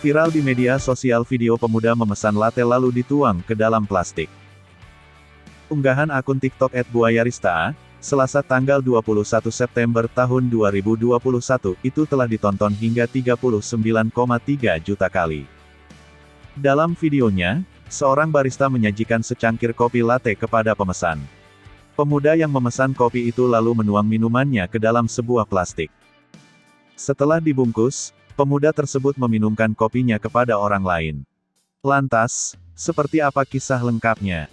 Viral di media sosial video pemuda memesan latte lalu dituang ke dalam plastik. Unggahan akun TikTok @buayarista, Selasa tanggal 21 September tahun 2021, itu telah ditonton hingga 39,3 juta kali. Dalam videonya, seorang barista menyajikan secangkir kopi latte kepada pemesan. Pemuda yang memesan kopi itu lalu menuang minumannya ke dalam sebuah plastik. Setelah dibungkus, pemuda tersebut meminumkan kopinya kepada orang lain. Lantas, seperti apa kisah lengkapnya?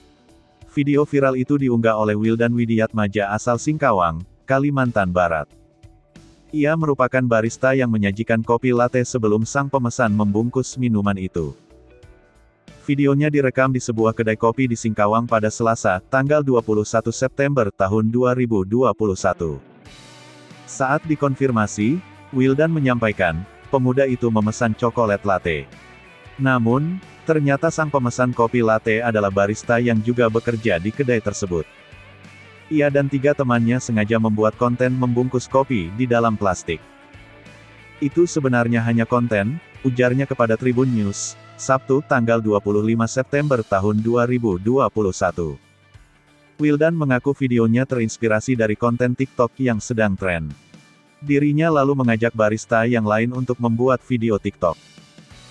Video viral itu diunggah oleh Wildan Widiatmaja asal Singkawang, Kalimantan Barat. Ia merupakan barista yang menyajikan kopi latte sebelum sang pemesan membungkus minuman itu. Videonya direkam di sebuah kedai kopi di Singkawang pada Selasa, tanggal 21 September tahun 2021. Saat dikonfirmasi, Wildan menyampaikan, pemuda itu memesan coklat latte. Namun, ternyata sang pemesan kopi latte adalah barista yang juga bekerja di kedai tersebut. Ia dan 3 temannya sengaja membuat konten membungkus kopi di dalam plastik. Itu sebenarnya hanya konten, ujarnya kepada Tribun News, Sabtu tanggal 25 September tahun 2021. Wildan mengaku videonya terinspirasi dari konten TikTok yang sedang tren. Dirinya lalu mengajak barista yang lain untuk membuat video TikTok.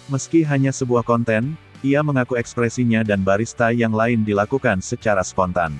Meski hanya sebuah konten, ia mengaku ekspresinya dan barista yang lain dilakukan secara spontan.